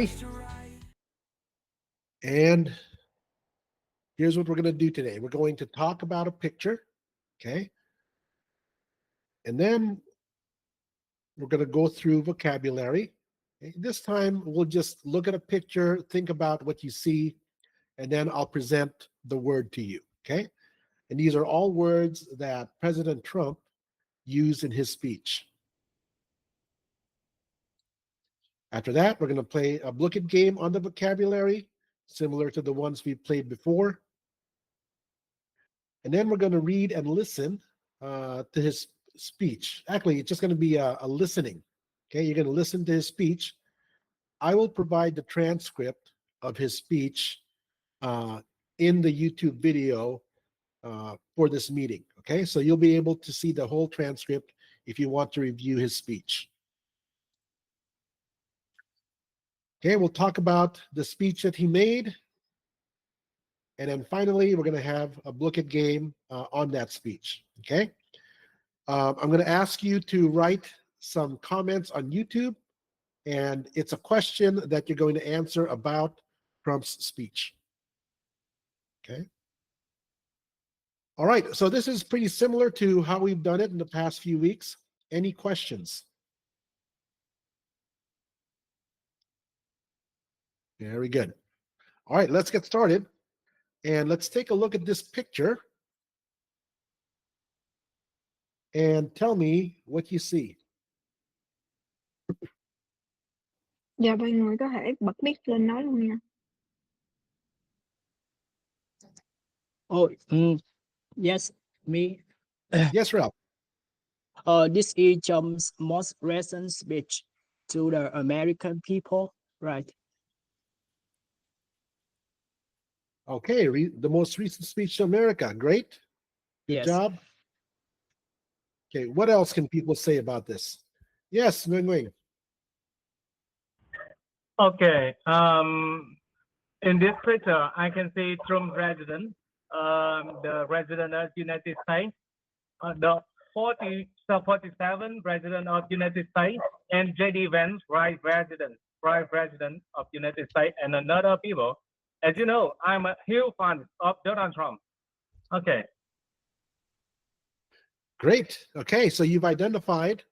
everybody. And here's what we're going to do today. We're going to talk about a picture, okay? And then we're going to go through vocabulary. Okay? This time, we'll just look at a picture, think about what you see, and then I'll present the word to you, okay? And these are all words that President Trump used in his speech. After that, we're going to play a BLOOKET game on the vocabulary, similar to the ones we played before. And then we're going to read and listen to his speech. Actually, it's just going to be a listening. Okay, you're going to listen to his speech. I will provide the transcript of his speech in the YouTube video for this meeting. Okay, so you'll be able to see the whole transcript if you want to review his speech. Okay, we'll talk about the speech that he made. And then finally, we're going to have a BLOOKET game on that speech. Okay, I'm going to ask you to write some comments on YouTube, and it's a question that you're going to answer about Trump's speech. Okay. All right, so this is pretty similar to how we've done it in the past few weeks. Any questions? Very good. All right, let's get started. And let's take a look at this picture and tell me what you see. Dạ mọi người có thể bật mic lên nói luôn nha. Oh, yes, me. Yes, Ralph. This is Trump's most recent speech to the American people, right? Okay, the most recent speech to America. Great. Good Yes. job. Okay, what else can people say about this? Yes, Nguyen Nguyen. Okay. In this picture, I can see Trump president, the president of United States, the 47 president of United States, and J.D. Vance, vice president of United States, and another people. As you know, I'm a huge fan of Donald Trump. Okay. Great. Okay, so you've identified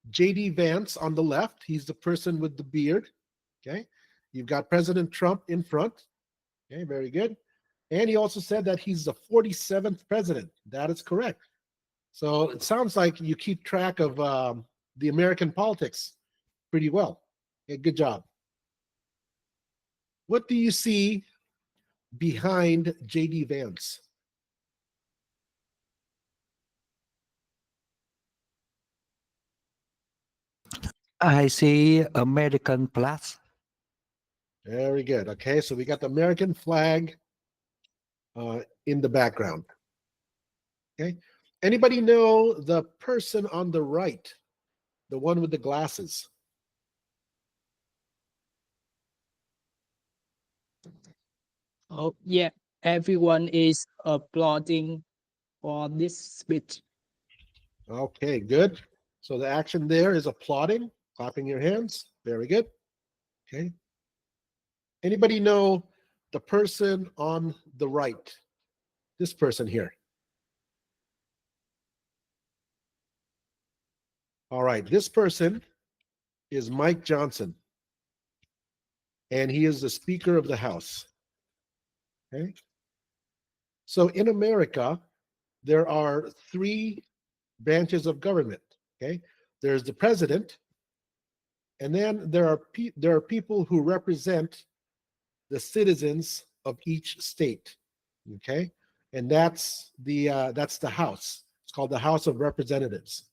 J.D. Vance on the left. He's the person with the beard. Okay. You've got President Trump in front. Okay, very good. And he also said that he's the 47th president. That is correct. So it sounds like you keep track of the American politics pretty well. Okay, good job. What do you see behind J.D. Vance? I see American flags. Very good. Okay, so we got the American flag in the background. Okay, anybody know the person on the right, the one with the glasses? Oh, yeah. Everyone is applauding for this speech. Okay, good. So the action there is applauding, clapping your hands. Very good. Okay. Anybody know the person on the right? This person here. All right, this person is Mike Johnson, and he is the Speaker of the House. Okay. So in America, there are three branches of government. Okay, there's the president, and then there are people who represent the citizens of each state. Okay, and that's the House. It's called the House of Representatives,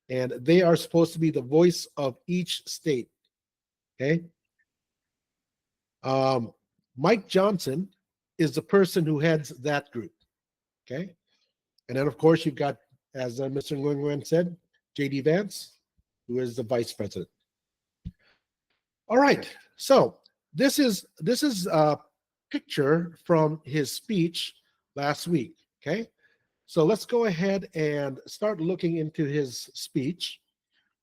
and they are supposed to be the voice of each state. Okay, Mike Johnson is the person who heads that group. Okay, and then of course you've got, as Mr. Nguyen Nguyen said, J.D. Vance, who is the vice president. All right, so this is a picture from his speech last week. Okay, so let's go ahead and start looking into his speech.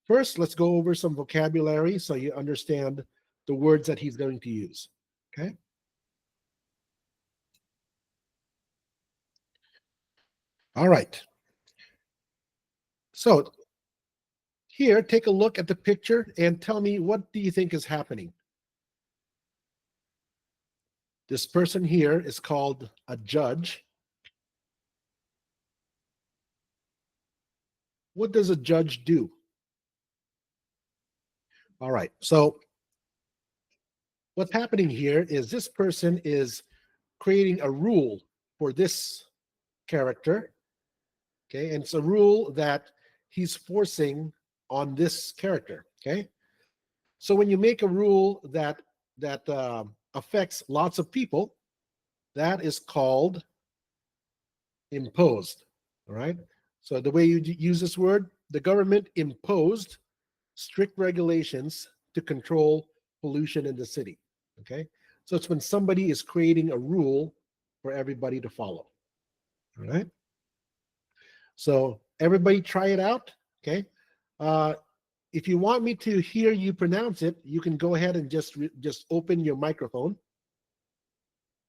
First, let's go over some vocabulary so you understand the words that he's going to use. Okay. All right. So here, take a look at the picture and tell me, what do you think is happening? This person here is called a judge. What does a judge do? All right. So what's happening here is this person is creating a rule for this character. Okay. And it's a rule that he's forcing on this character. Okay. So when you make a rule that affects lots of people, that is called imposed. All right. So the way you use this word, the government imposed strict regulations to control pollution in the city. Okay. So it's when somebody is creating a rule for everybody to follow. All right. So everybody try it out. Okay. If you want me to hear you pronounce it, you can go ahead and just open your microphone.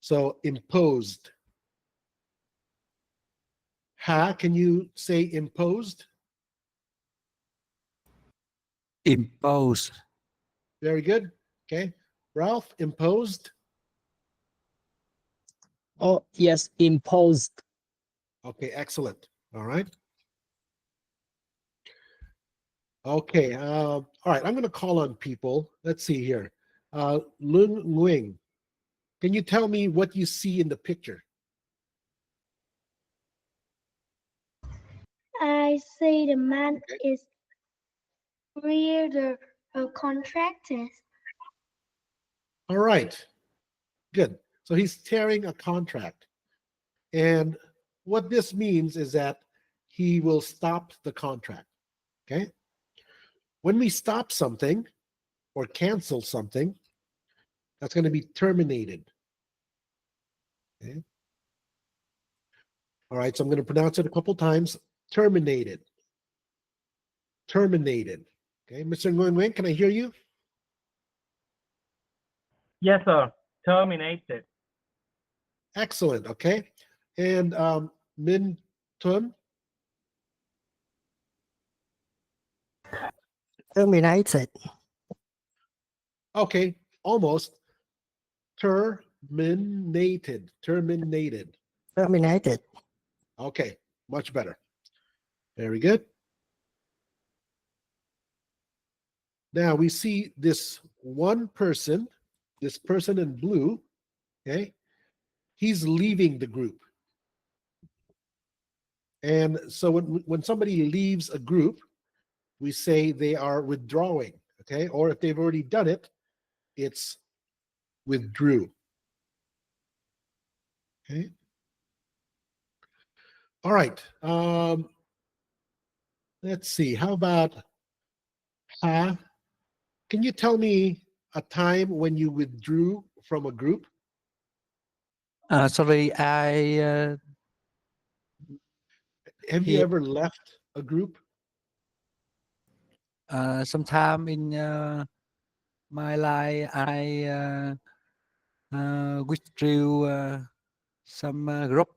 So imposed. Ha, can you say imposed? Impose. Very good. Okay. Ralph, imposed. Oh, yes, imposed. Okay, excellent. All right. Okay. All right. I'm going to call on people. Let's see here. Lun Nguyen, can you tell me what you see in the picture? I see the man is read the contract. All right. Good. So he's tearing a contract. And what this means is that he will stop the contract. Okay. When we stop something or cancel something, that's going to be terminated. Okay. All right. So I'm going to pronounce it a couple times. Terminated. Terminated. Okay. Mr. Nguyen, can I hear you? Yes, sir. Terminated. Excellent. Okay. And Min Tun. Terminated. Okay. Almost. Terminated. Terminated. Terminated. Okay. Much better. Very good. Now we see this one person, this person in blue, okay? He's leaving the group. And so when somebody leaves a group, we say they are withdrawing, okay? Or if they've already done it, it's withdrew. Okay. All right. Let's see. How about can you tell me a time when you withdrew from a group? Sorry, I Have you Here. ever left a group? sometime in my life I withdrew some group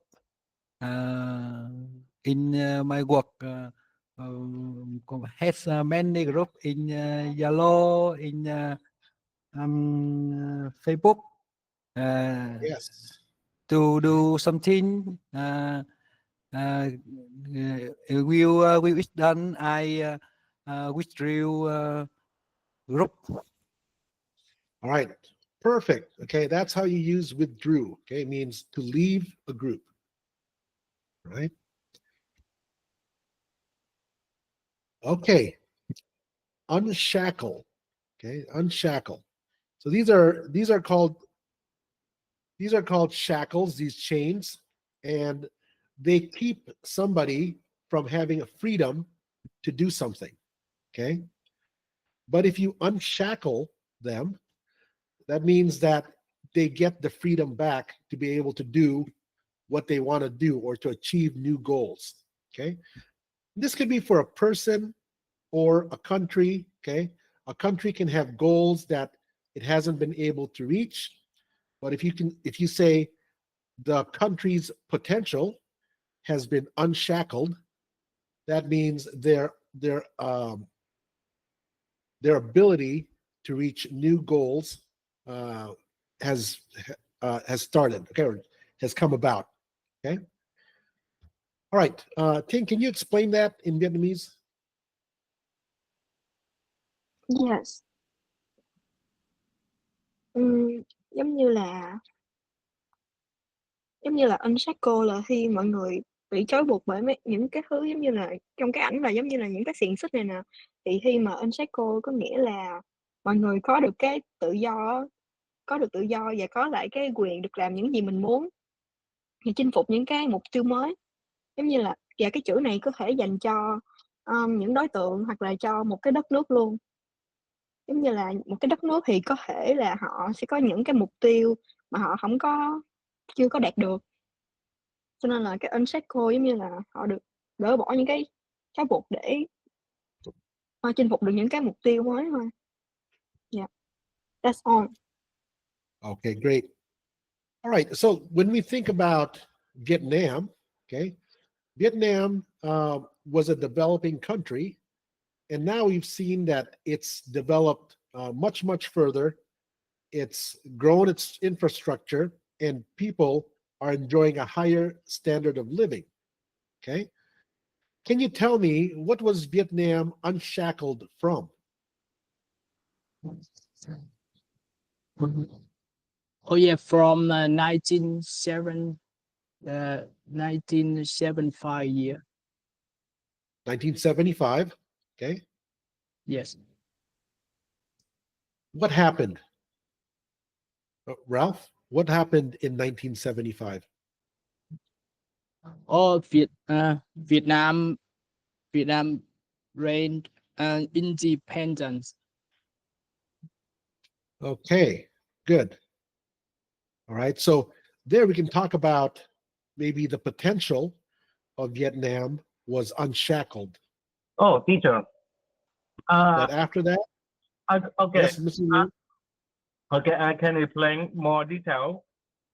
in my work. Has many group in Zalo, in Facebook. Yes. To do something we wish done, I withdrew group. All right. Perfect. Okay. That's how you use withdrew. Okay. It means to leave a group. Right. Okay. Unshackle. Okay. Unshackle. So these are called shackles, these chains, and they keep somebody from having a freedom to do something. Okay. But if you unshackle them, that means that they get the freedom back to be able to do what they want to do or to achieve new goals. Okay. This could be for a person, or a country, okay? A country can have goals that it hasn't been able to reach, but if you say the country's potential has been unshackled, that means their ability to reach new goals has started, okay, or has come about, okay? All right, Ting, can you explain that in Vietnamese? Yes. Ừm, giống như là unshackled là khi mọi người bị trói buộc bởi những cái thứ giống như là trong cái ảnh là giống như là những cái xiềng xích này nè. Thì khi mà unshackled có nghĩa là mọi người có được cái tự do, có được tự do và có lại cái quyền được làm những gì mình muốn, thì chinh phục những cái mục tiêu mới. Giống như là và cái chữ này có thể dành cho, những đối tượng hoặc là cho một cái đất nước luôn. Giống như là một cái đất nước thì có thể là họ sẽ có những cái mục tiêu mà họ chưa có đạt được. Cho nên là cái unshackled giống như là họ được gỡ bỏ những cái trói buộc để, chinh phục được những cái mục tiêu mới thôi. Yeah, that's all. Okay, great. All right, so when we think about Vietnam, okay, Vietnam was a developing country, and now we've seen that it's developed much, much further. It's grown its infrastructure, and people are enjoying a higher standard of living. Okay. Can you tell me what was Vietnam unshackled from? Oh yeah, from 1975 year. 1975. Okay. Yes. What happened? Ralph, what happened in 1975? Oh, Vietnam reigned independence. Okay, good. All right, so there we can talk about maybe the potential of Vietnam was unshackled. Oh, teacher. But after that, Okay. yes, Mr. Wu? Okay, I can explain more detail.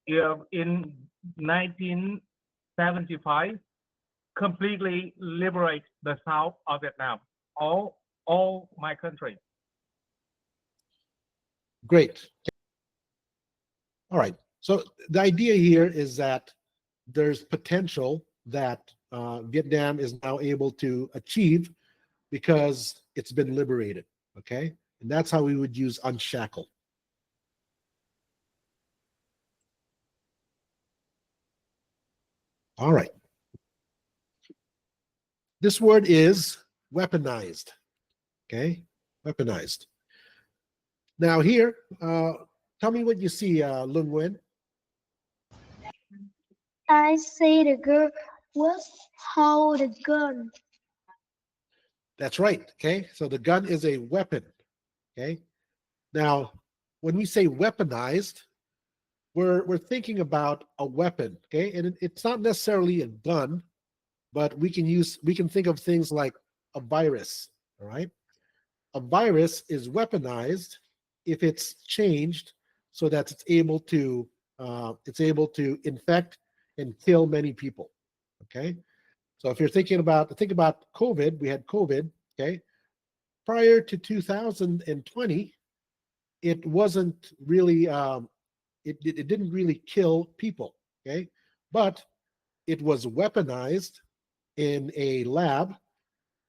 In 1975, completely liberate the south of Vietnam, all my country. Great. All right. So the idea here is that there's potential that Vietnam is now able to achieve because it's been liberated. Okay. And that's how we would use unshackle. All right. This word is weaponized. Okay. Weaponized. Now here, tell me what you see, Lung Nguyen. I see the girl will hold the gun. That's right. Okay. So the gun is a weapon. Okay. Now, when we say weaponized, we're thinking about a weapon. Okay. And it's not necessarily a gun, but we can think of things like a virus. All right. A virus is weaponized if it's changed so that it's able to infect and kill many people. Okay. So if you're think about COVID, we had COVID. Okay. Prior to 2020, it wasn't really it didn't really kill people. Okay. But it was weaponized in a lab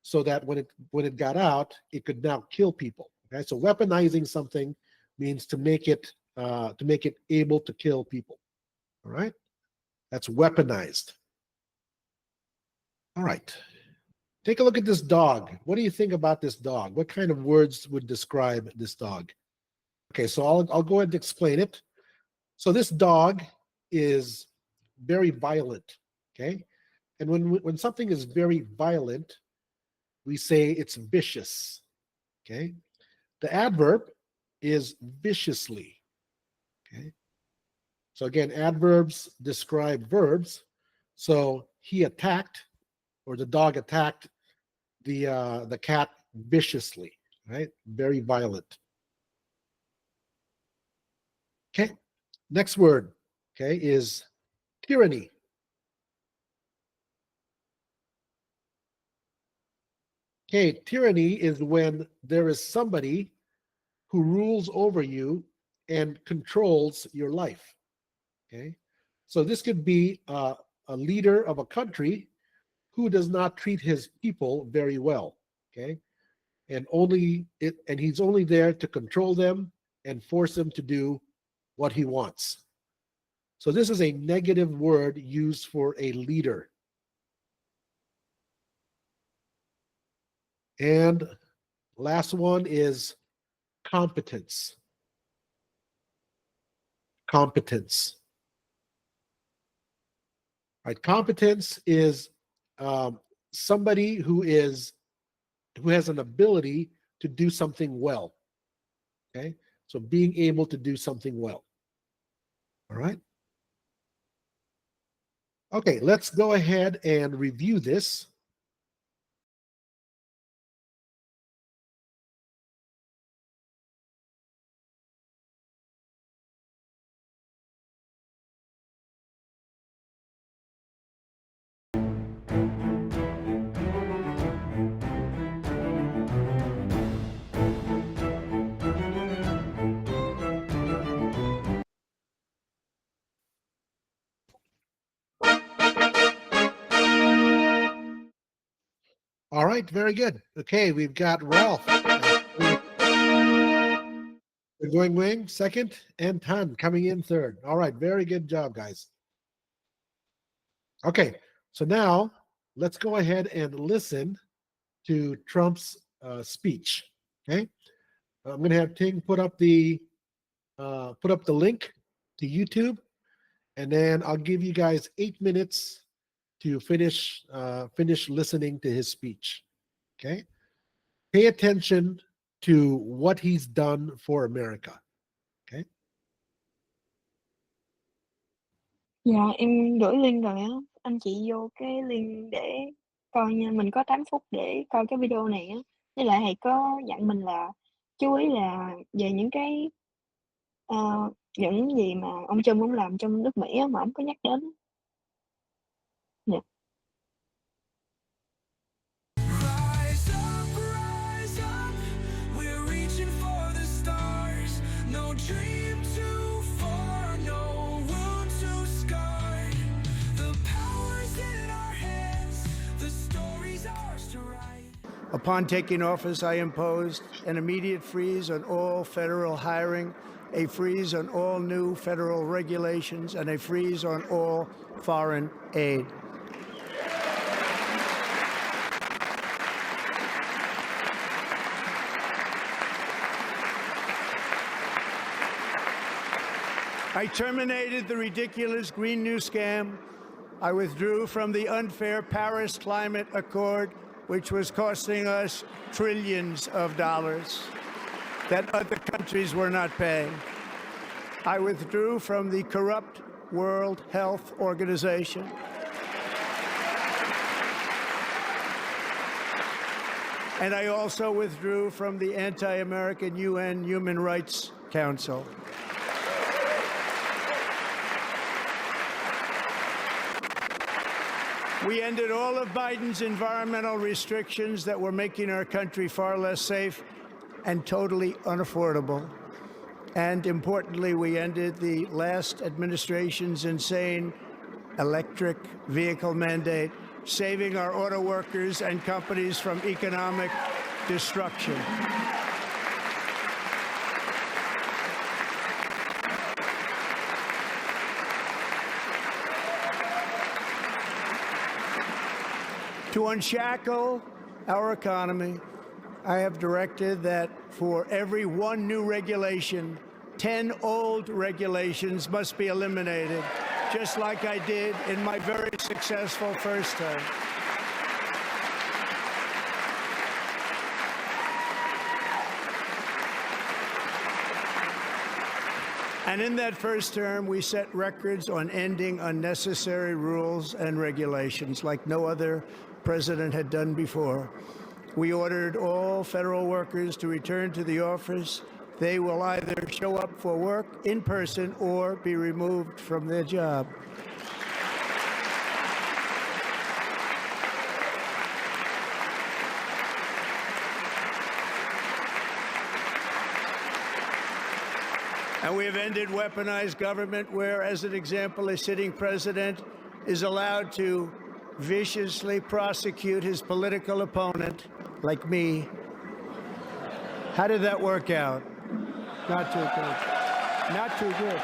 so that when it got out, it could now kill people. Okay. So weaponizing something means to make it able to kill people. All right. That's weaponized. All right. Take a look at this dog. What do you think about this dog? What kind of words would describe this dog? Okay, so I'll go ahead and explain it. So this dog is very violent. Okay, and when something is very violent, we say it's vicious. Okay, the adverb is viciously. Okay, so again, adverbs describe verbs. So he attacked, or the dog attacked the cat viciously, right? Very violent. Okay, next word, okay, is tyranny. Okay, tyranny is when there is somebody who rules over you and controls your life. Okay, so this could be a leader of a country who does not treat his people very well. Okay, and he's only there to control them and force them to do what he wants. So this is a negative word used for a leader. And last one is competence. Competence. Right? Competence is somebody who has an ability to do something well. Okay, so being able to do something well. All right. Okay, let's go ahead and review this. All right, very good. Okay, we've got Ralph. Going wing second, and Tan coming in third. All right, very good job, guys. Okay, so now let's go ahead and listen to Trump's speech. Okay, I'm going to have Ting put up the link to YouTube, and then I'll give you guys 8 minutes to finish listening to his speech. Okay, pay attention to what he's done for America. Okay. Dạ em gửi link rồi á, anh chị vô cái link để coi nha, mình có 8 phút để coi cái video này á. Với lại thầy có dặn mình là chú ý là về những cái những gì mà ông Trump ông làm trong nước Mỹ á, mà ông có nhắc đến. Dạ. Rise up, we're reaching for the stars. No dream too far, no wound too scarred. The power's in our hands, the story's ours to write. Upon taking office, I imposed an immediate freeze on all federal hiring, a freeze on all new federal regulations, and a freeze on all foreign aid. I terminated the ridiculous Green New Scam. I withdrew from the unfair Paris Climate Accord, which was costing us trillions of dollars that other countries were not paying. I withdrew from the corrupt World Health Organization. And I also withdrew from the anti-American UN Human Rights Council. We ended all of Biden's environmental restrictions that were making our country far less safe and totally unaffordable. And importantly, we ended the last administration's insane electric vehicle mandate, saving our auto workers and companies from economic destruction. To unshackle our economy, I have directed that for every one new regulation, 10 old regulations must be eliminated, just like I did in my very successful first term. And in that first term, we set records on ending unnecessary rules and regulations like no other president had done before. We ordered all federal workers to return to the office. They will either show up for work in person or be removed from their job. And we have ended weaponized government where, as an example, a sitting president is allowed to viciously prosecute his political opponent, like me. How did that work out? Not too good. Not too good.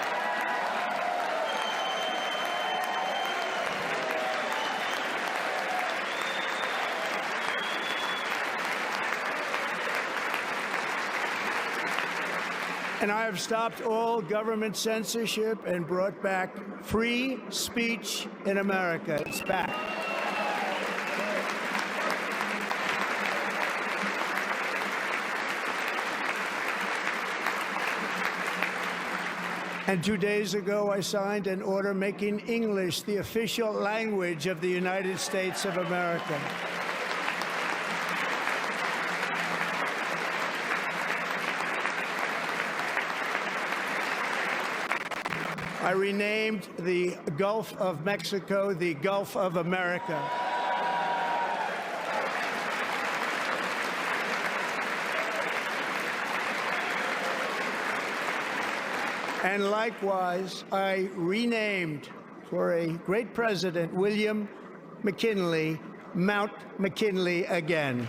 And I have stopped all government censorship and brought back free speech in America. It's back. And 2 days ago, I signed an order making English the official language of the United States of America. I renamed the Gulf of Mexico the Gulf of America. And likewise, I renamed, for a great president, William McKinley, Mount McKinley again.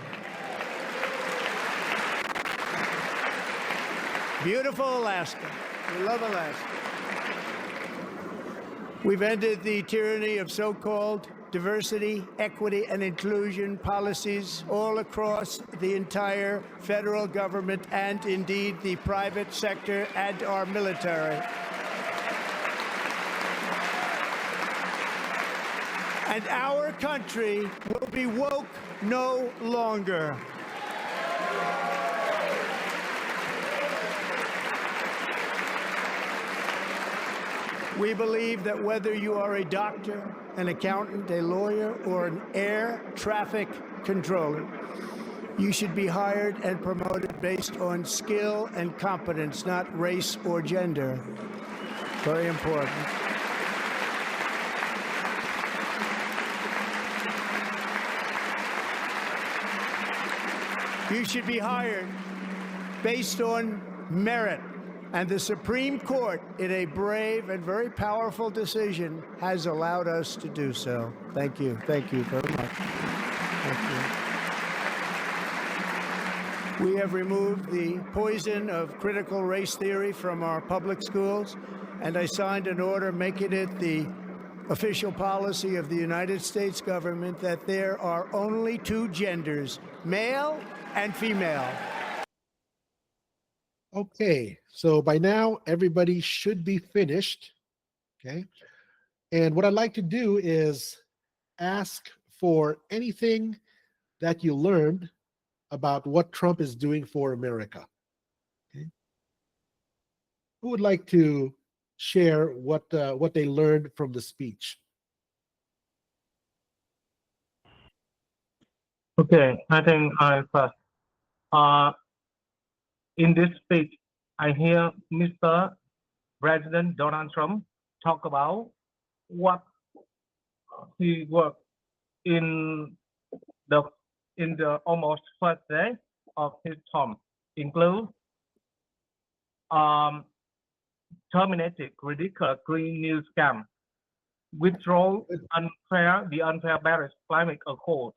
Beautiful Alaska. We love Alaska. We've ended the tyranny of so-called diversity, equity, and inclusion policies all across the entire federal government and indeed the private sector and our military. And our country will be woke no longer. We believe that whether you are a doctor, an accountant, a lawyer, or an air traffic controller, you should be hired and promoted based on skill and competence, not race or gender. Very important. You should be hired based on merit. And the Supreme Court, in a brave and very powerful decision, has allowed us to do so. Thank you. Thank you very much. Thank you. We have removed the poison of critical race theory from our public schools, and I signed an order making it the official policy of the United States government that there are only two genders, male and female. Okay, so by now everybody should be finished. Okay, and what I'd like to do is ask for anything that you learned about what Trump is doing for America. Okay, who would like to share what they learned from the speech? Okay, I think I first. In this speech, I hear Mr. President Donald Trump talk about what he worked in the almost first day of his term, include terminated ridiculous Green New scam, withdraw the unfair Paris Climate Accord,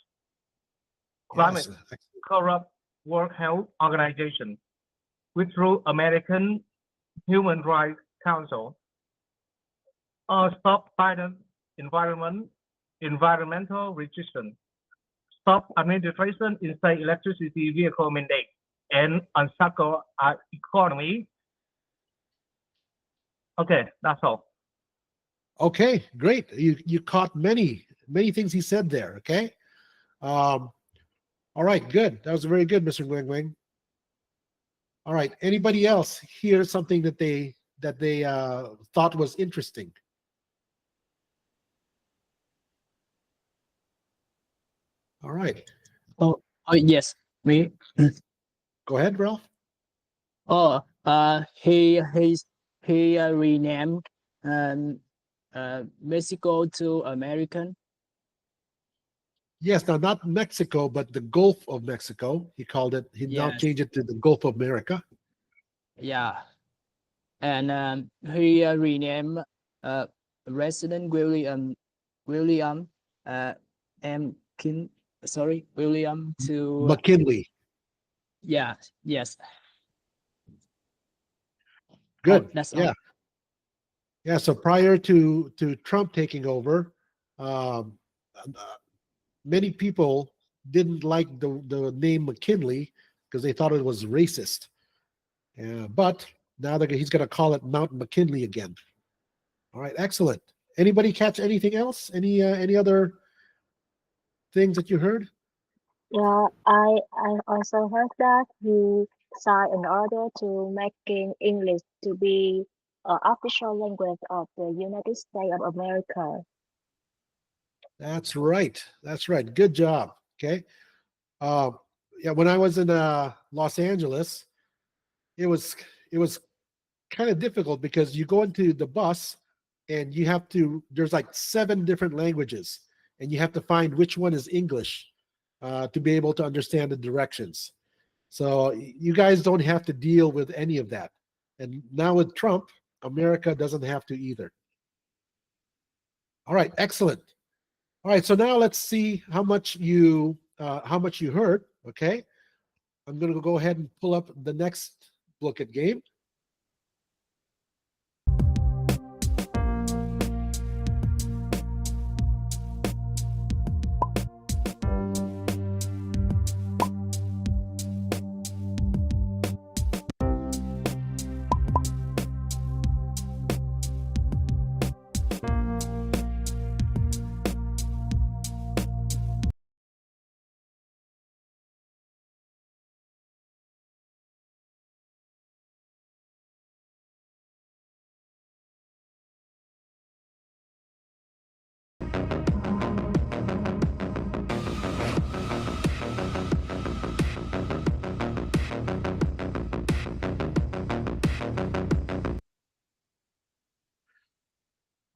climate corrupt World Health Organization, withdrew American Human Rights Council, stop Biden environmental resistance, stop administration in state electricity vehicle mandate, and unshackle our economy. Okay, that's all. Okay, great. You caught many things he said there. Okay, all right, good. That was very good, Mr. Nguyen Nguyen. All right. Anybody else hear something that they thought was interesting? All right. Oh, Oh yes, me. Go ahead, Ralph. Oh, he renamed Mexico to American. Yes, now not Mexico, but the Gulf of Mexico. He called it. He now Yes, changed it to the Gulf of America. yeah, and he renamed President William M. King. Sorry, William to McKinley. yeah, yes. Good. Oh, that's Yeah. all. Yeah. So prior to Trump taking over, um, many people didn't like the name McKinley because they thought it was racist. But now he's going to call it Mount McKinley again. All right, excellent. Anybody catch anything else? Any other things that you heard? Yeah, I also heard that he signed an order to making English to be an official language of the United States of America. That's right. That's right. Good job. Okay. Uh, yeah, when I was in Los Angeles, it was kind of difficult because you go into the bus and you have to. There's like 7 different languages, and you have to find which one is English to be able to understand the directions. So you guys don't have to deal with any of that. And now with Trump, America doesn't have to either. All right, excellent. All right, so now let's see how much you heard. Okay, I'm going to go ahead and pull up the next BLOOKET game.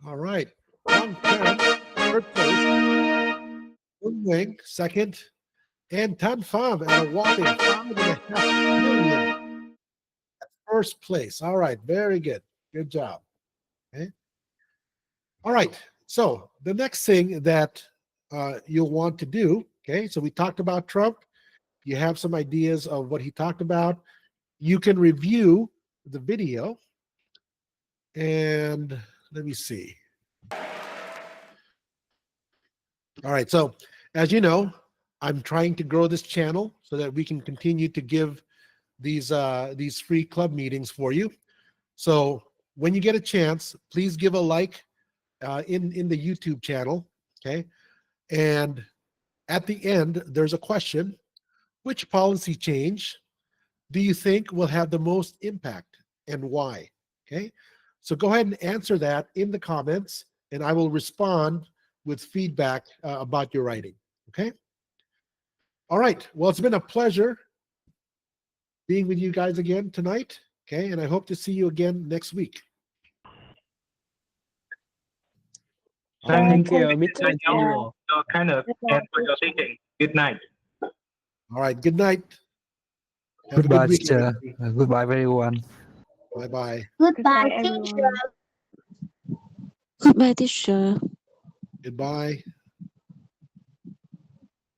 All right, Long Term, third place. Wing, second, and Tan Pham at a whopping $5.5 million. First place. All right, very good. Good job. Okay. All right. So the next thing that you'll want to do, okay, so we talked about Trump. You have some ideas of what he talked about. You can review the video. And let me see. All right. So as you know, I'm trying to grow this channel so that we can continue to give these free club meetings for you. So when you get a chance, please give a like in the YouTube channel, okay? And at the end, there's a question: which policy change do you think will have the most impact and why? Okay, so go ahead and answer that in the comments, and I will respond with feedback about your writing. Okay. All right. Well, it's been a pleasure being with you guys again tonight. Okay, and I hope to see you again next week. Thank you, Mr. Mr. Young, General. your kindness and for your teaching. Good night. All right. Good night. Have a Goodbye, good week. teacher. Goodbye, everyone. Bye-bye. Goodbye, Goodbye, teacher. everyone. Goodbye, teacher. Goodbye.